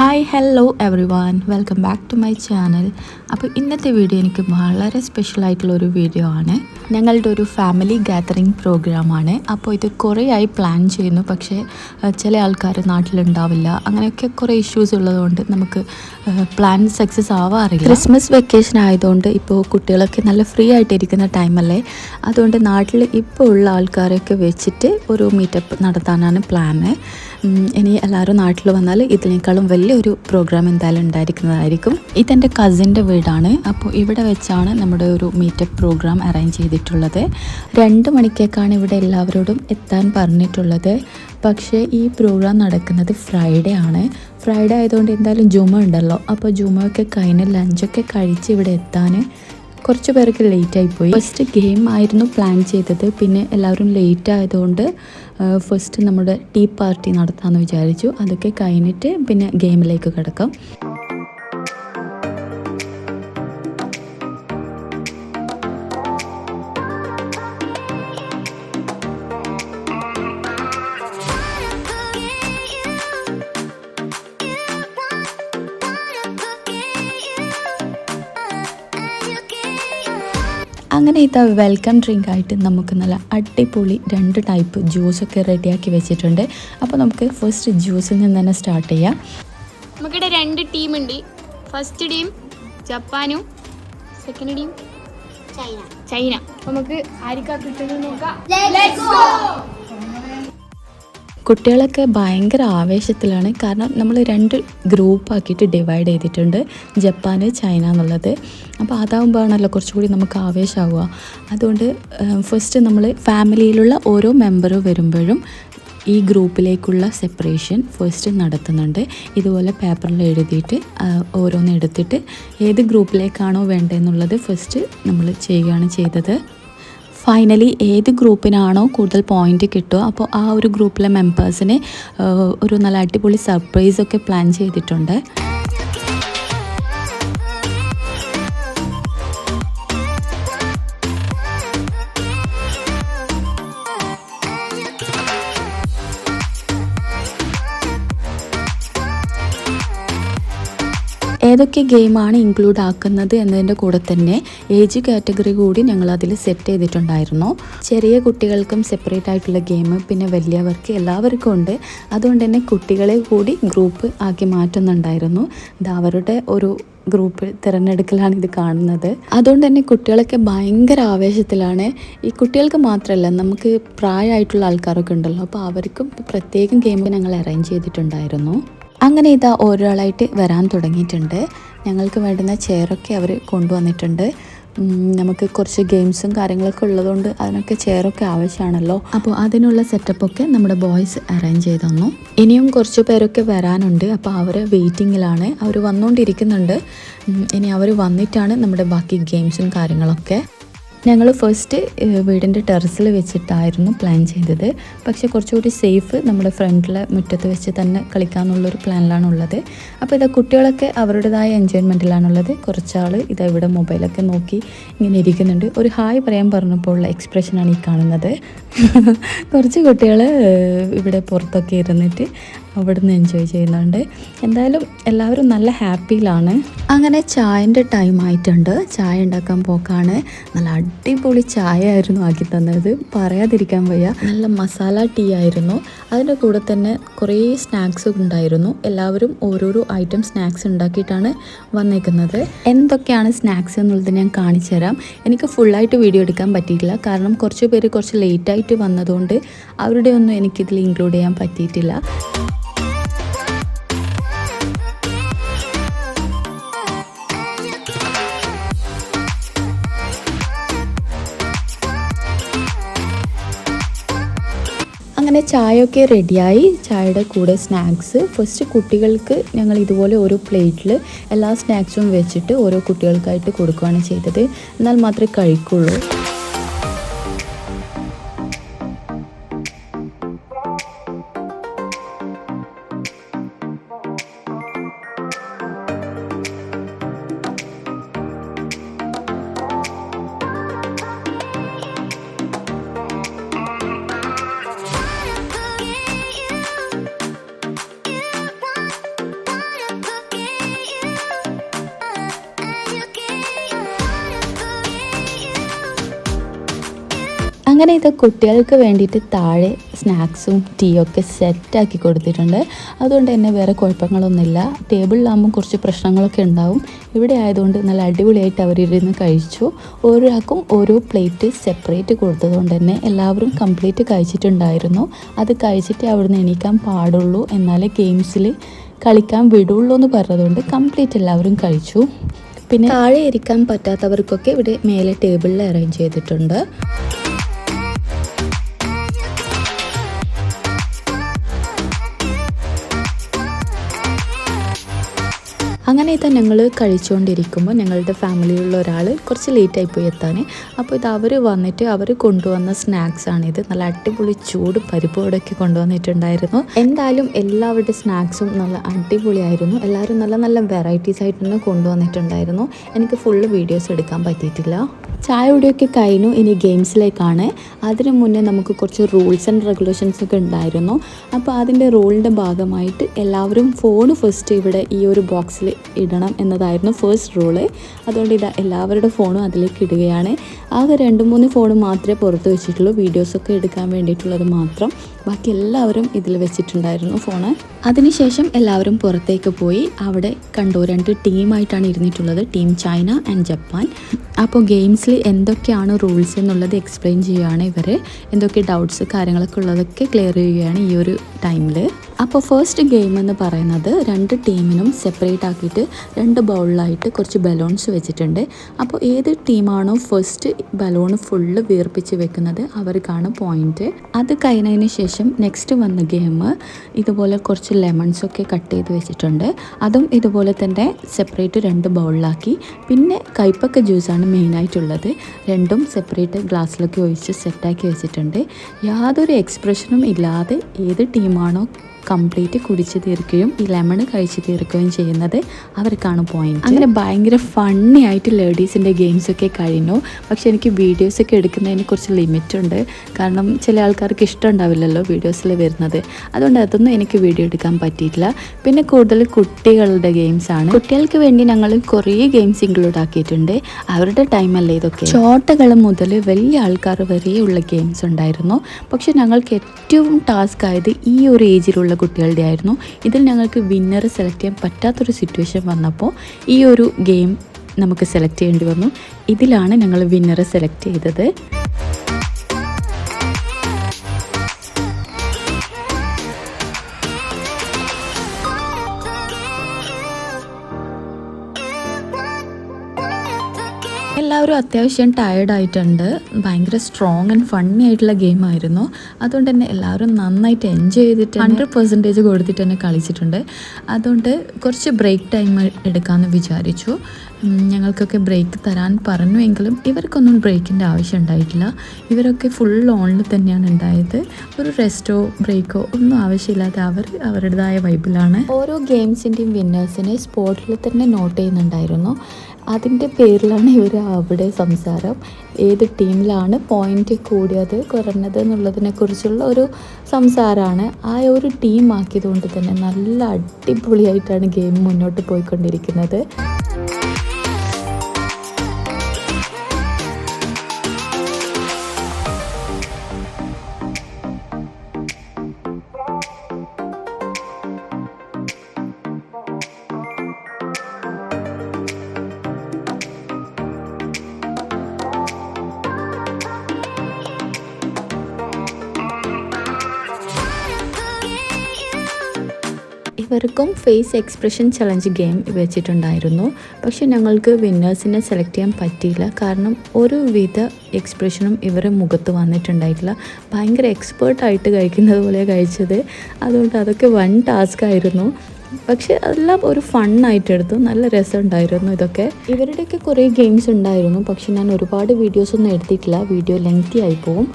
Hi hello everyone welcome back to my channel. അപ്പോൾ ഇന്നത്തെ video എനിക്ക് വളരെ സ്പെഷ്യലായിട്ടുള്ളൊരു വീഡിയോ ആണ്. ഞങ്ങളുടെ ഒരു ഫാമിലി ഗാദറിങ് പ്രോഗ്രാമാണ്. അപ്പോൾ ഇത് കുറേ ആയി പ്ലാൻ ചെയ്യുന്നു, പക്ഷേ ചില ആൾക്കാർ നാട്ടിലുണ്ടാവില്ല, അങ്ങനെയൊക്കെ കുറേ ഇഷ്യൂസ് ഉള്ളതുകൊണ്ട് നമുക്ക് പ്ലാൻ സക്സസ് ആവാറില്ല. ക്രിസ്മസ് വെക്കേഷൻ ആയതുകൊണ്ട് ഇപ്പോൾ കുട്ടികളൊക്കെ നല്ല ഫ്രീ ആയിട്ടിരിക്കുന്ന ടൈമല്ലേ, അതുകൊണ്ട് നാട്ടിൽ ഇപ്പോൾ ഉള്ള ആൾക്കാരെയൊക്കെ വെച്ചിട്ട് ഒരു മീറ്റപ്പ് നടത്താനാണ് പ്ലാന്. ഇനി എല്ലാവരും നാട്ടിൽ വന്നാൽ ഇതിനേക്കാളും വലിയൊരു പ്രോഗ്രാം എന്തായാലും ഉണ്ടായിരിക്കുന്നതായിരിക്കും. ഇതെൻ്റെ കസിൻ്റെ വീടാണ്. അപ്പോൾ ഇവിടെ വെച്ചാണ് നമ്മുടെ ഒരു മീറ്റപ്പ് പ്രോഗ്രാം അറേഞ്ച് ചെയ്തിട്ടുള്ളത്. 2 മണിക്കേക്കാണ് ഇവിടെ എല്ലാവരോടും എത്താൻ പറഞ്ഞിട്ടുള്ളത്. പക്ഷേ ഈ പ്രോഗ്രാം നടക്കുന്നത് ഫ്രൈഡേ ആണ്. ഫ്രൈഡേ ആയതുകൊണ്ട് എന്തായാലും ജുമ ഉണ്ടല്ലോ, അപ്പോൾ ജുമയൊക്കെ കഴിഞ്ഞ് ലഞ്ചൊക്കെ കഴിച്ച് ഇവിടെ എത്താൻ കുറച്ച് പേർക്ക് ലേറ്റായിപ്പോയി. ഫസ്റ്റ് ഗെയിം ആയിരുന്നു പ്ലാൻ ചെയ്തത്, പിന്നെ എല്ലാവരും ലേറ്റ് ആയതുകൊണ്ട് ഫസ്റ്റ് നമ്മുടെ ടീ പാർട്ടി നടത്താമെന്ന് വിചാരിച്ചു. അതൊക്കെ കഴിഞ്ഞിട്ട് പിന്നെ ഗെയിമിലേക്ക് കിടക്കാം. അങ്ങനെ ഇതാ വെൽക്കം ഡ്രിങ്ക് ആയിട്ട് നമുക്ക് നല്ല അടിപൊളി 2 ടൈപ്പ് ജ്യൂസൊക്കെ റെഡിയാക്കി വെച്ചിട്ടുണ്ട്. അപ്പോൾ നമുക്ക് ഫസ്റ്റ് ജ്യൂസിൽ നിന്ന് തന്നെ സ്റ്റാർട്ട് ചെയ്യാം. നമുക്കിവിടെ 2 ടീമുണ്ട്. ഫസ്റ്റ് ടീം ജപ്പാനും സെക്കൻഡ് ടീം ചൈന. നമുക്ക് ആർക്കാ കിട്ടുന്നത് നോക്കാം. കുട്ടികളൊക്കെ ഭയങ്കര ആവേശത്തിലാണ്, കാരണം നമ്മൾ 2 ഗ്രൂപ്പാക്കിയിട്ട് ഡിവൈഡ് ചെയ്തിട്ടുണ്ട്, ജപ്പാൻ ചൈന എന്നുള്ളത്. അപ്പോൾ അതാവുമ്പോഴാണല്ലോ കുറച്ചുകൂടി നമുക്ക് ആവേശമാവുക. അതുകൊണ്ട് ഫസ്റ്റ് നമ്മൾ ഫാമിലിയിലുള്ള ഓരോ മെമ്പർ വരുമ്പോഴും ഈ ഗ്രൂപ്പിലേക്കുള്ള സെപ്പറേഷൻ ഫസ്റ്റ് നടത്തുന്നുണ്ട്. ഇതുപോലെ പേപ്പറിൽ എഴുതിയിട്ട് ഓരോന്ന് എടുത്തിട്ട് ഏത് ഗ്രൂപ്പിലേക്കാണോ വേണ്ടതെന്നുള്ളത് ഫസ്റ്റ് നമ്മൾ ചെയ്യുകയാണ് ചെയ്തത്. ഫൈനലി ഏത് ഗ്രൂപ്പിനാണോ കൂടുതൽ പോയിൻ്റ് കിട്ടുമോ അപ്പോൾ ആ ഒരു ഗ്രൂപ്പിലെ മെമ്പേഴ്സിന് ഒരു നല്ല അടിപൊളി സർപ്രൈസൊക്കെ പ്ലാൻ ചെയ്തിട്ടുണ്ട്. ഏതൊക്കെ ഗെയിമാണ് ഇൻക്ലൂഡ് ആക്കുന്നത് എന്നതിൻ്റെ കൂടെ തന്നെ ഏജ് കാറ്റഗറി കൂടി ഞങ്ങൾ അതിൽ സെറ്റ് ചെയ്തിട്ടുണ്ടായിരുന്നു. ചെറിയ കുട്ടികൾക്കും സെപ്പറേറ്റ് ആയിട്ടുള്ള ഗെയിം, പിന്നെ വലിയവർക്ക് എല്ലാവർക്കും ഉണ്ട്. അതുകൊണ്ട് തന്നെ കുട്ടികളെ കൂടി ഗ്രൂപ്പ് ആക്കി മാറ്റുന്നുണ്ടായിരുന്നു. ഇത് അവരുടെ ഒരു ഗ്രൂപ്പ് തിരഞ്ഞെടുക്കലാണ് ഇത് കാണുന്നത്. അതുകൊണ്ട് തന്നെ കുട്ടികളൊക്കെ ഭയങ്കര ആവേശത്തിലാണ്. ഈ കുട്ടികൾക്ക് മാത്രമല്ല, നമുക്ക് പ്രായമായിട്ടുള്ള ആൾക്കാരൊക്കെ ഉണ്ടല്ലോ, അപ്പോൾ അവർക്കും പ്രത്യേകം ഗെയിം ഞങ്ങൾ അറേഞ്ച് ചെയ്തിട്ടുണ്ടായിരുന്നു. അങ്ങനെ ഇതാ ഒരാളായിട്ട് വരാൻ തുടങ്ങിയിട്ടുണ്ട്. ഞങ്ങൾക്ക് വേണ്ടുന്ന ചെയറൊക്കെ അവർ കൊണ്ടുവന്നിട്ടുണ്ട്. നമുക്ക് കുറച്ച് ഗെയിംസും കാര്യങ്ങളൊക്കെ ഉള്ളതുകൊണ്ട് അതിനൊക്കെ ചെയറൊക്കെ ആവശ്യമാണല്ലോ. അപ്പോൾ അതിനുള്ള സെറ്റപ്പൊക്കെ നമ്മുടെ ബോയ്സ് അറേഞ്ച് ചെയ്ത് തന്നു. ഇനിയും കുറച്ച് പേരൊക്കെ വരാനുണ്ട്, അപ്പോൾ അവർ വെയിറ്റിങ്ങിലാണ്. അവർ വന്നുകൊണ്ടിരിക്കുന്നുണ്ട്. ഇനി അവർ വന്നിട്ടാണ് നമ്മുടെ ബാക്കി ഗെയിംസും കാര്യങ്ങളൊക്കെ. ഞങ്ങൾ ഫസ്റ്റ് വീടിൻ്റെ ടെറസിൽ വെച്ചിട്ടായിരുന്നു പ്ലാൻ ചെയ്തത്, പക്ഷേ കുറച്ചുകൂടി സേഫ് നമ്മുടെ ഫ്രണ്ടിലെ മുറ്റത്ത് വെച്ച് തന്നെ കളിക്കാമെന്നുള്ളൊരു പ്ലാനിലാണുള്ളത്. അപ്പോൾ ഇതാ കുട്ടികളൊക്കെ അവരുടേതായ എൻജോയ്മെൻറ്റിലാണുള്ളത്. കുറച്ചാൾ ഇതാ ഇവിടെ മൊബൈലൊക്കെ നോക്കി ഇങ്ങനെ ഇരിക്കുന്നുണ്ട്. ഒരു ഹായ് പറയാൻ പറഞ്ഞപ്പോൾ ഉള്ള എക്സ്പ്രഷനാണ് ഈ കാണുന്നത്. കുറച്ച് കുട്ടികൾ ഇവിടെ പുറത്തൊക്കെ ഇരുന്നിട്ട് അവിടുന്ന് എൻജോയ് ചെയ്യുന്നുണ്ട്. എന്തായാലും എല്ലാവരും നല്ല ഹാപ്പിയിലാണ്. അങ്ങനെ ചായൻ്റെ ടൈം ആയിട്ടുണ്ട്. ചായ ഉണ്ടാക്കാൻ പോക്കാണ്. നല്ല അടിപൊളി ചായ ആയിരുന്നു ആക്കി തന്നത്, പറയാതിരിക്കാൻ വയ്യ. നല്ല മസാല ടീ ആയിരുന്നു. അതിൻ്റെ കൂടെ തന്നെ കുറേ സ്നാക്സും ഉണ്ടായിരുന്നു. എല്ലാവരും ഓരോരോ ഐറ്റം സ്നാക്സ് ഉണ്ടാക്കിയിട്ടാണ് വന്നേക്കുന്നത്. എന്തൊക്കെയാണ് സ്നാക്സ് എന്നുള്ളത് ഞാൻ കാണിച്ചു തരാം. എനിക്ക് ഫുള്ളായിട്ട് വീഡിയോ എടുക്കാൻ പറ്റിയിട്ടില്ല, കാരണം കുറച്ച് പേര് കുറച്ച് ലേറ്റായിട്ട് വന്നതുകൊണ്ട് അവരുടെ ഒന്നും എനിക്കിതിൽ ഇൻക്ലൂഡ് ചെയ്യാൻ പറ്റിയിട്ടില്ല. അങ്ങനെ ചായയൊക്കെ റെഡിയായി. ചായയുടെ കൂടെ സ്നാക്സ് ഫസ്റ്റ് കുട്ടികൾക്ക് ഞങ്ങൾ ഇതുപോലെ ഓരോ പ്ലേറ്റിൽ എല്ലാ സ്നാക്സും വെച്ചിട്ട് ഓരോ കുട്ടികൾക്കായിട്ട് കൊടുക്കുകയാണ് ചെയ്തത്. എന്നാൽ മാത്രമേ കഴിക്കുള്ളൂ. അങ്ങനെ ഇത് കുട്ടികൾക്ക് വേണ്ടിയിട്ട് താഴെ സ്നാക്സും ടീയും ഒക്കെ സെറ്റാക്കി കൊടുത്തിട്ടുണ്ട്. അതുകൊണ്ട് തന്നെ വേറെ കുഴപ്പങ്ങളൊന്നുമില്ല. ടേബിളിലാകുമ്പോൾ കുറച്ച് പ്രശ്നങ്ങളൊക്കെ ഉണ്ടാവും. ഇവിടെ ആയതുകൊണ്ട് നല്ല അടിപൊളിയായിട്ട് അവരിരുന്ന് കഴിച്ചു. ഓരോരാൾക്കും ഓരോ പ്ലേറ്റ് സെപ്പറേറ്റ് കൊടുത്തതുകൊണ്ട് തന്നെ എല്ലാവരും കംപ്ലീറ്റ് കഴിച്ചിട്ടുണ്ടായിരുന്നു. അത് കഴിച്ചിട്ട് അവിടുന്ന് എണീക്കാൻ പാടുള്ളൂ, എന്നാലേ ഗെയിംസിൽ കളിക്കാൻ വിടുള്ളൂ എന്ന് പറഞ്ഞതുകൊണ്ട് കംപ്ലീറ്റ് എല്ലാവരും കഴിച്ചു. പിന്നെ താഴെ ഇരിക്കാൻ പറ്റാത്തവർക്കൊക്കെ ഇവിടെ മേലെ ടേബിളിൽ അറേഞ്ച് ചെയ്തിട്ടുണ്ട്. അങ്ങനെ ഇതാ ഞങ്ങൾ കഴിച്ചുകൊണ്ടിരിക്കുമ്പോൾ ഞങ്ങളുടെ ഫാമിലിയിലുള്ള ഒരാൾ കുറച്ച് ലേറ്റായി പോയി എത്താൻ. അപ്പോൾ ഇത് അവർ വന്നിട്ട് അവർ കൊണ്ടുവന്ന സ്നാക്സാണിത്. നല്ല അടിപൊളി ചൂട് പരിപ്പോടൊക്കെ കൊണ്ടുവന്നിട്ടുണ്ടായിരുന്നു. എന്തായാലും എല്ലാവരുടെ സ്നാക്സും നല്ല അടിപൊളിയായിരുന്നു. എല്ലാവരും നല്ല നല്ല വെറൈറ്റീസ് ആയിട്ട് തന്നെ കൊണ്ടുവന്നിട്ടുണ്ടായിരുന്നു. എനിക്ക് ഫുള്ള് വീഡിയോസ് എടുക്കാൻ പറ്റിയിട്ടില്ല. ചായ കുടിയൊക്കെ കഴിഞ്ഞു. ഇനി ഗെയിംസിലേക്കാണ്. അതിനു മുന്നേ നമുക്ക് കുറച്ച് റൂൾസ് ആൻഡ് റെഗുലേഷൻസ് ഒക്കെ ഉണ്ടായിരുന്നു. അപ്പോൾ അതിൻ്റെ റൂളിൻ്റെ ഭാഗമായിട്ട് എല്ലാവരും ഫോൺ ഫസ്റ്റ് ഇവിടെ ഈ ഒരു ബോക്സിൽ ഇടണം എന്നതായിരുന്നു ഫസ്റ്റ് റൂള്. അതുകൊണ്ട് ഇതാ എല്ലാവരുടെ ഫോണും അതിലേക്ക് ഇടുകയാണ്. ആകെ 2-3 ഫോൺ മാത്രമേ പുറത്ത് വെച്ചിട്ടുള്ളൂ, വീഡിയോസൊക്കെ എടുക്കാൻ വേണ്ടിയിട്ടുള്ളത് മാത്രം. ബാക്കി എല്ലാവരും ഇതിൽ വെച്ചിട്ടുണ്ടായിരുന്നു ഫോണ്. അതിനുശേഷം എല്ലാവരും പുറത്തേക്ക് പോയി. അവിടെ കണ്ടു 2 ടീമായിട്ടാണ് ഇരുന്നിട്ടുള്ളത്, ടീം ചൈന ആൻഡ് ജപ്പാൻ. അപ്പോൾ ഗെയിംസിൽ എന്തൊക്കെയാണ് റൂൾസ് എന്നുള്ളത് എക്സ്പ്ലെയിൻ ചെയ്യുകയാണ് ഇവർ. എന്തൊക്കെ ഡൗട്ട്സ് കാര്യങ്ങളൊക്കെ ഉള്ളതൊക്കെ ക്ലിയർ ചെയ്യുകയാണ് ഈ ഒരു ടൈമിൽ. അപ്പോൾ ഫസ്റ്റ് ഗെയിം എന്ന് പറയുന്നത് 2 ടീമിനും സെപ്പറേറ്റ് ആക്കിയിട്ട് 2 ബൗളിലായിട്ട് കുറച്ച് ബലൂൺസ് വെച്ചിട്ടുണ്ട്. അപ്പോൾ ഏത് ടീമാണോ ഫസ്റ്റ് ബലൂൺ ഫുള്ള് വീർപ്പിച്ച് വെക്കുന്നത് അവർക്കാണ് പോയിന്റ്. അത് കഴിഞ്ഞതിന് ശേഷം നെക്സ്റ്റ് വന്ന ഗെയിം ഇതുപോലെ കുറച്ച് ലെമൺസൊക്കെ കട്ട് ചെയ്ത് വെച്ചിട്ടുണ്ട്. അതും ഇതുപോലെ തന്നെ സെപ്പറേറ്റ് 2 ബൗളിലാക്കി. പിന്നെ കൈപ്പക്ക ജ്യൂസാണ് മെയിനായിട്ടുള്ളത്. 2ഉം സെപ്പറേറ്റ് ഗ്ലാസ്സിലൊക്കെ ഒഴിച്ച് സെറ്റാക്കി വെച്ചിട്ടുണ്ട്. യാതൊരു എക്സ്പ്രഷനും ഇല്ലാതെ ഏത് ടീമാണോ കംപ്ലീറ്റ് കുടിച്ച് തീർക്കുകയും ഈ ലെമൺ കഴിച്ച് തീർക്കുകയും ചെയ്യുന്നത് അവർക്കാണ് പോയിന്റ്. അങ്ങനെ ഭയങ്കര ഫണ്ണി ആയിട്ട് ലേഡീസിൻ്റെ ഗെയിംസൊക്കെ കഴിഞ്ഞു. പക്ഷെ എനിക്ക് വീഡിയോസൊക്കെ എടുക്കുന്നതിന് കുറച്ച് ലിമിറ്റ് ഉണ്ട്. കാരണം ചില ആൾക്കാർക്ക് ഇഷ്ടം ഉണ്ടാവില്ലല്ലോ വീഡിയോസിൽ വരുന്നത്. അതുകൊണ്ട് അതൊന്നും എനിക്ക് വീഡിയോ എടുക്കാൻ പറ്റിയിട്ടില്ല. പിന്നെ കൂടുതൽ കുട്ടികളുടെ ഗെയിംസാണ്. കുട്ടികൾക്ക് വേണ്ടി ഞങ്ങൾ കുറേ ഗെയിംസ് ഇൻക്ലൂഡ് ആക്കിയിട്ടുണ്ട്. അവരുടെ ടൈമല്ലേ ഇതൊക്കെ. ചോട്ടകൾ മുതൽ വലിയ ആൾക്കാർ വരെയുള്ള ഗെയിംസ് ഉണ്ടായിരുന്നു. പക്ഷെ ഞങ്ങൾക്ക് ഏറ്റവും ടാസ്ക് ആയത് ഈ ഒരു ഏജിലുള്ള കുട്ടികളുടെ ആയിരുന്നു. ഇതിൽ ഞങ്ങൾക്ക് വിന്നർ സെലക്ട് ചെയ്യാൻ പറ്റാത്തൊരു സിറ്റുവേഷൻ വന്നപ്പോൾ ഈ ഒരു ഗെയിം നമുക്ക് സെലക്ട് ചെയ്യേണ്ടി വന്നു. ഇതിലാണ് ഞങ്ങൾ വിന്നറെ സെലക്ട് ചെയ്തത്. എല്ലാവരും അത്യാവശ്യം ടയേർഡായിട്ടുണ്ട്. ഭയങ്കര സ്ട്രോങ് ആൻഡ് ഫണ്ണി ആയിട്ടുള്ള ഗെയിമായിരുന്നു. അതുകൊണ്ട് തന്നെ എല്ലാവരും നന്നായിട്ട് എൻജോയ് ചെയ്തിട്ട് 100% കൊടുത്തിട്ട് തന്നെ കളിച്ചിട്ടുണ്ട്. അതുകൊണ്ട് കുറച്ച് ബ്രേക്ക് ടൈം എടുക്കാമെന്ന് വിചാരിച്ചു. ഞങ്ങൾക്കൊക്കെ ബ്രേക്ക് തരാൻ പറഞ്ഞുവെങ്കിലും ഇവർക്കൊന്നും ബ്രേക്കിൻ്റെ ആവശ്യം ഉണ്ടായിട്ടില്ല. ഇവരൊക്കെ ഫുൾ ഓണിൽ തന്നെയാണ് ഉണ്ടായത്. ഒരു റെസ്റ്റോ ബ്രേക്കോ ഒന്നും ആവശ്യമില്ലാതെ അവരുടേതായ വൈബിലാണ്. ഓരോ ഗെയിംസിൻ്റെയും വിന്നേഴ്സിനെ സ്പോട്ടിൽ തന്നെ നോട്ട് ചെയ്യുന്നുണ്ടായിരുന്നു. അതിൻ്റെ പേരിലാണ് ഇവർ അവിടെ സംസാരം. ഏത് ടീമിലാണ് പോയിൻ്റ് കൂടിയത് കുറഞ്ഞത് എന്നുള്ളതിനെക്കുറിച്ചുള്ള ഒരു സംസാരമാണ്. ആ ഒരു ടീം ആക്കിയതുകൊണ്ട് തന്നെ നല്ല അടിപൊളിയായിട്ടാണ് ഗെയിം മുന്നോട്ട് പോയിക്കൊണ്ടിരിക്കുന്നത്. ഇവർക്കും ഫേസ് എക്സ്പ്രഷൻ ചലഞ്ച് ഗെയിം വെച്ചിട്ടുണ്ടായിരുന്നു. പക്ഷെ ഞങ്ങൾക്ക് വിന്നേഴ്സിനെ സെലക്ട് ചെയ്യാൻ പറ്റിയില്ല. കാരണം ഒരുവിധ എക്സ്പ്രഷനും ഇവരുടെ മുഖത്ത് വന്നിട്ടുണ്ടായിട്ടില്ല. ഭയങ്കര എക്സ്പേർട്ടായിട്ട് കഴിക്കുന്നത് പോലെ കഴിച്ചത്. അതുകൊണ്ട് അതൊക്കെ വൺ ടാസ്ക് ആയിരുന്നു. പക്ഷെ അതെല്ലാം ഒരു ഫണ്ണായിട്ടെടുത്തു. നല്ല രസമുണ്ടായിരുന്നു ഇതൊക്കെ. ഇവരുടെയൊക്കെ കുറേ ഗെയിംസ് ഉണ്ടായിരുന്നു. പക്ഷെ ഞാൻ ഒരുപാട് വീഡിയോസൊന്നും എടുത്തിട്ടില്ല, വീഡിയോ ലെങ്തി ആയി പോവും.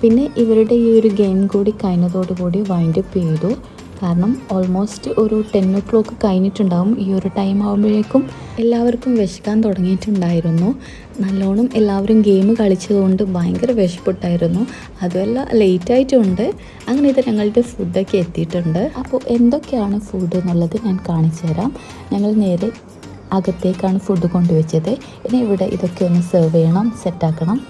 പിന്നെ ഇവരുടെ ഈ ഒരു ഗെയിം കൂടി കഴിഞ്ഞതോടുകൂടി വൈൻഡപ്പ് ചെയ്തു. കാരണം ഓൾമോസ്റ്റ് ഒരു 10 o'clock കഴിഞ്ഞിട്ടുണ്ടാവും. ഈ ഒരു ടൈം ആകുമ്പോഴേക്കും എല്ലാവർക്കും വിശക്കാൻ തുടങ്ങിയിട്ടുണ്ടായിരുന്നു. നല്ലോണം എല്ലാവരും ഗെയിം കളിച്ചതുകൊണ്ട് ഭയങ്കര വിശപ്പിട്ടായിരുന്നു. അതുമല്ല ലേറ്റായിട്ടുണ്ട്. അങ്ങനെ ഇത് ഞങ്ങളുടെ ഫുഡൊക്കെ എത്തിയിട്ടുണ്ട്. അപ്പോൾ എന്തൊക്കെയാണ് ഫുഡ് എന്നുള്ളത് ഞാൻ കാണിച്ചു തരാം. ഞങ്ങൾ നേരെ അകത്തേക്കാണ് ഫുഡ് കൊണ്ടുവച്ചത്. ഇനി ഇവിടെ ഇതൊക്കെ ഒന്ന് സെർവ് ചെയ്യണം, സെറ്റാക്കണം.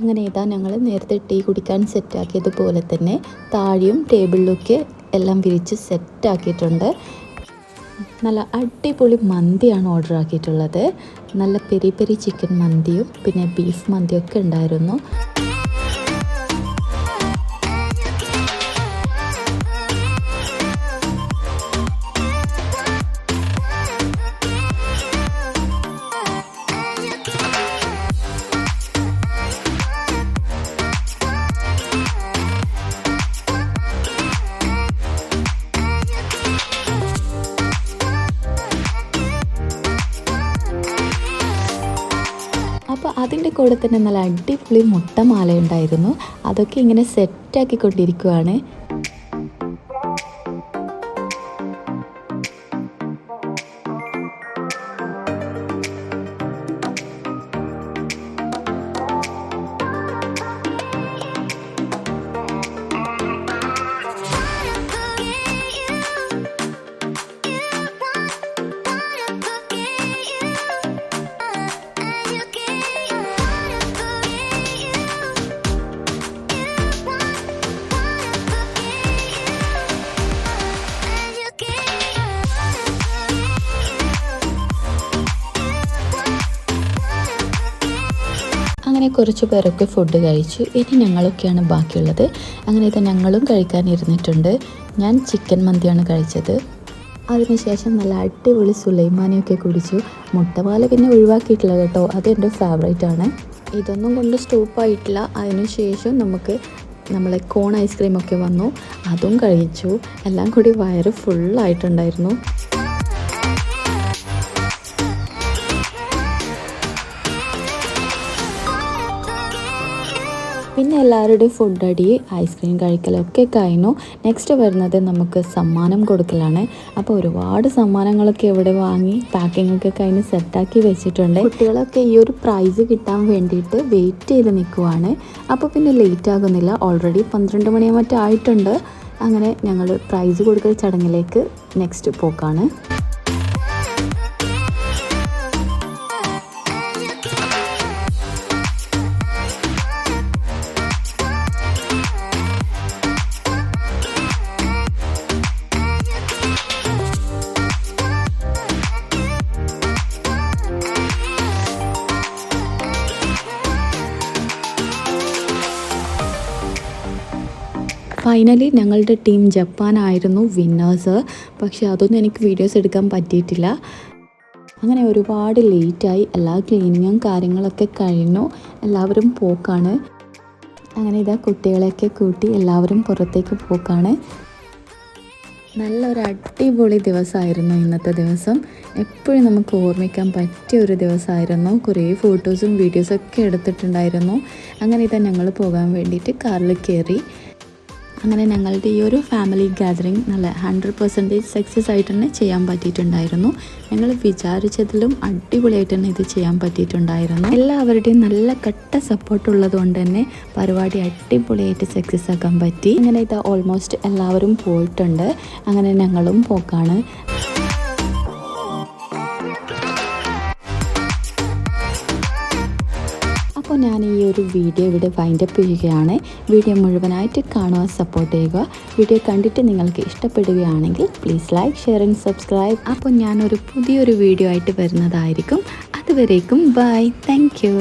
അങ്ങനെ ഇതാ ഞങ്ങൾ നേരത്തെ ടീ കുടിക്കാൻ സെറ്റാക്കിയതുപോലെ തന്നെ താഴെയും ടേബിളിലൊക്കെ എല്ലാം വിരിച്ച് സെറ്റാക്കിയിട്ടുണ്ട്. നല്ല അടിപൊളി മന്തിയാണ് ഓർഡർ ആക്കിയിട്ടുള്ളത്. നല്ല പെരി പെരി ചിക്കൻ മന്തിയും പിന്നെ ബീഫ് മന്തിയൊക്കെ ഉണ്ടായിരുന്നു. അപ്പോൾ അതിൻ്റെ കൂടെ തന്നെ നല്ല അടിപൊളി മുട്ടമാല ഉണ്ടായിരുന്നു. അതൊക്കെ ഇങ്ങനെ സെറ്റാക്കിക്കൊണ്ടിരിക്കുവാണ്. അങ്ങനെ കുറച്ച് പേരൊക്കെ ഫുഡ് കഴിച്ചു. ഇനി ഞങ്ങളൊക്കെയാണ് ബാക്കിയുള്ളത്. അങ്ങനെ ഇത് ഞങ്ങളും കഴിക്കാനിരുന്നിട്ടുണ്ട്. ഞാൻ ചിക്കൻ മന്തിയാണ് കഴിച്ചത്. അതിനുശേഷം നല്ല അടിപൊളി സുലൈമാനിയൊക്കെ കുടിച്ചു. മുട്ടപാല പിന്നെ ഒഴിവാക്കിയിട്ടില്ല കേട്ടോ, അതെൻ്റെ ഫേവറേറ്റാണ്. ഇതൊന്നും കൊണ്ട് സ്റ്റോപ്പായിട്ടില്ല. അതിനുശേഷം നമ്മളെ കോൺ ഐസ്ക്രീമൊക്കെ വന്നു, അതും കഴിച്ചു. എല്ലാം കൂടി വയറ് ഫുള്ളായിട്ടുണ്ടായിരുന്നു. പിന്നെ എല്ലാവരുടെയും ഫുഡ് അടി ഐസ്ക്രീം കഴിക്കലൊക്കെ കഴിഞ്ഞു. നെക്സ്റ്റ് വരുന്നത് നമുക്ക് സമ്മാനം കൊടുക്കലാണ്. അപ്പോൾ ഒരുപാട് സമ്മാനങ്ങളൊക്കെ ഇവിടെ വാങ്ങി പാക്കിംഗ് ഒക്കെ കഴിഞ്ഞ് സെറ്റാക്കി വെച്ചിട്ടുണ്ട്. കുട്ടികളൊക്കെ ഈ ഒരു പ്രൈസ് കിട്ടാൻ വേണ്ടിയിട്ട് വെയിറ്റ് ചെയ്ത് നിൽക്കുവാണ്. അപ്പോൾ പിന്നെ ലേറ്റ് ആകുന്നില്ല. ഓൾറെഡി 12 മണിയോ മറ്റോ ആയിട്ടുണ്ട്. അങ്ങനെ ഞങ്ങൾ പ്രൈസ് കൊടുക്കൽ ചടങ്ങിലേക്ക് നെക്സ്റ്റ് പോക്കാണ്. ഫൈനലി ഞങ്ങളുടെ ടീം ജപ്പാനായിരുന്നു വിന്നേഴ്സ്. പക്ഷേ അതൊന്നും എനിക്ക് വീഡിയോസ് എടുക്കാൻ പറ്റിയിട്ടില്ല. അങ്ങനെ ഒരുപാട് ലേറ്റായി. എല്ലാ ക്ലീനിങ്ങും കാര്യങ്ങളൊക്കെ കഴിഞ്ഞു. എല്ലാവരും പോക്കാണ്. അങ്ങനെ ഇതാ കുട്ടികളെയൊക്കെ കൂട്ടി എല്ലാവരും പുറത്തേക്ക് പോക്കാണ്. നല്ലൊരു അടിപൊളി ദിവസമായിരുന്നു ഇന്നത്തെ ദിവസം. എപ്പോഴും നമുക്ക് ഓർമ്മിക്കാൻ പറ്റിയ ഒരു ദിവസമായിരുന്നു. കുറേ ഫോട്ടോസും വീഡിയോസൊക്കെ എടുത്തിട്ടുണ്ടായിരുന്നു. അങ്ങനെ ഇതാ ഞങ്ങൾ പോകാൻ വേണ്ടിയിട്ട് കാറിൽ കയറി. അങ്ങനെ ഞങ്ങളുടെ ഈ ഒരു ഫാമിലി ഗാദറിങ് നല്ല 100% സക്സസ് ആയിട്ട് തന്നെ ചെയ്യാൻ പറ്റിയിട്ടുണ്ടായിരുന്നു. ഞങ്ങൾ വിചാരിച്ചതിലും അടിപൊളിയായിട്ട് തന്നെ ഇത് ചെയ്യാൻ പറ്റിയിട്ടുണ്ടായിരുന്നു. എല്ലാവരുടെയും നല്ല കട്ട സപ്പോർട്ട് ഉള്ളത് കൊണ്ട് തന്നെ പരിപാടി അടിപൊളിയായിട്ട് സക്സസ് ആക്കാൻ പറ്റി. അങ്ങനെ ഇത് ഓൾമോസ്റ്റ് എല്ലാവരും പോയിട്ടുണ്ട്. അങ്ങനെ ഞങ്ങളും പോക്കാണ്. അപ്പോൾ ഞാൻ ഈ ഒരു വീഡിയോ ഇവിടെ വൈൻഡപ്പ് ചെയ്യുകയാണ്. വീഡിയോ മുഴുവനായിട്ട് കാണുവാൻ സപ്പോർട്ട് ചെയ്യുക. വീഡിയോ കണ്ടിട്ട് നിങ്ങൾക്ക് ഇഷ്ടപ്പെടുകയാണെങ്കിൽ please like, share and subscribe. അപ്പോൾ ഞാനൊരു പുതിയൊരു വീഡിയോ ആയിട്ട് വരുന്നതായിരിക്കും. അതുവരേക്കും ബൈ. Thank you.